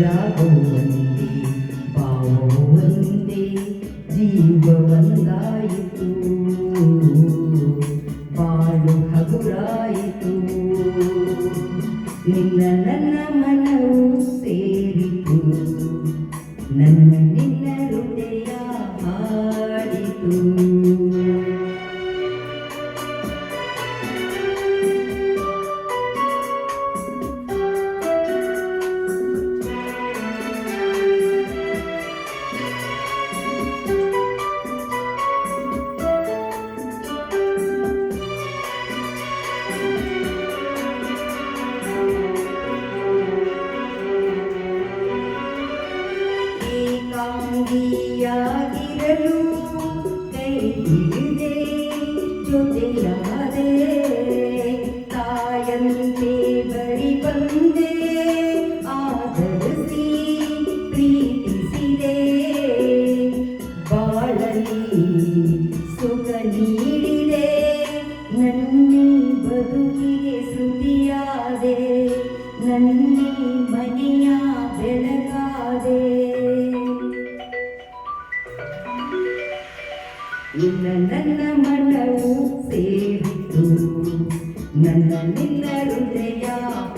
ರಾಗೋ ಒಂದೇ ಭಾವೋ ಒಂದೇ ಜೀವ ಒಂದಾಯಿತು ಬಾಳು ಹಗುರಾಯಿತು ನಿನ್ನ ನನ್ನ ಮನವು ಸೇರಿತು ನನ್ನ ನಿನ್ನ ಹೃದಯ ಹಾಡಿತು ಏಕಾಂಗಿಯಾಗಿರಲು ಕೈ ಹಿಡಿದೆ ಜೊತೆಯಾದೆ ತಾಯಂತೆ ಬಳಿ ಬಂದೆ ಆಧರಿಸಿ ಪ್ರೀತಿಸಿದೆ ಬಾಳಲಿ ಸುಖ ನೀಡಿದೆ ನನ್ನಿ ಬದುಕಿಗೆ ಶ್ರುತಿಯಾದೆ ನನ್ನಿ ಮನೆಯ ಬೆಳಗಾದೆ ನಿನ್ನ ನನ್ನ ಮನವು ಸೇರಿತು ನನ್ನ ನಿನ್ನ ಹೃದಯ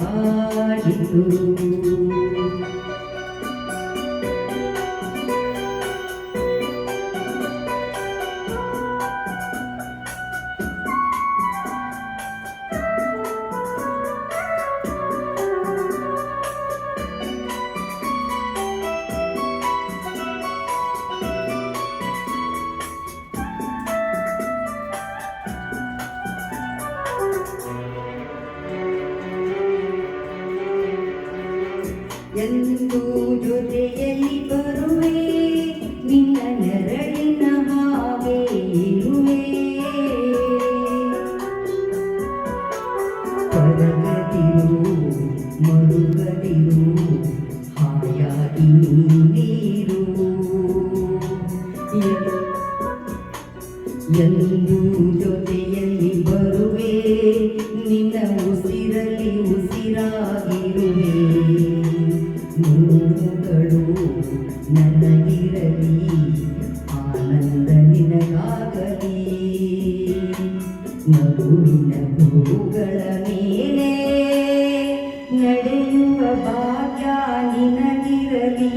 ಹಾಡಿತು ಎಂದು ಜೊತೆಯಲ್ಲಿ ಬರುವೆ ನಿನ್ನ ನೆರಳಿನ ಹಾಗೆ ಇರುವೆ ಪರಗದಿರು ಮರುಗದಿರು ಹಾಯಾಗಿ ನೀರು ಎಂದು ಜೊತೆಯಲ್ಲಿ ಬರುವೆ ನಿನ್ನ ಉಸಿರಲ್ಲಿ ಉಸಿರಾಗಿರುವೆ ನೋವುಗಳು ನನಗಿರಲಿ ಆನಂದ ನಿನಗಾಗಲಿ ನಗುವಿನ ಹೂಗಳ ಮೇಲೆ ನಡೆಯುವ ಭಾಗ್ಯ ನಿನಗಿರಲಿ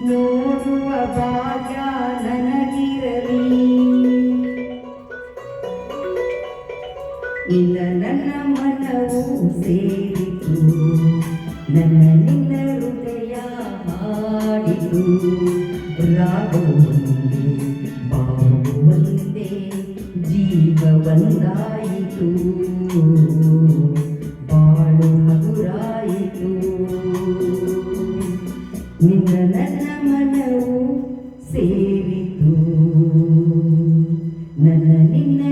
ನೋಡುವ ಭಾಗ್ಯ ನನಗಿರಲಿ ನಿನ್ನ ನನ್ನ ಮನವು ಸೇರಿತು ನನ್ನ ನಿನ್ನ ಹೃದಯ ಹಾಡಿತು ರಾಗೋ ಒಂದೇ ಭಾವೋ ಒಂದೇ ಜೀವ ಒಂದಾಯಿತು ಬಾಳು ಹಗುರಾಯಿತು ನಿನ್ನ ನನ್ನ ಮನವು ಸೇರಿತು ನನ್ನ ನಿನ್ನ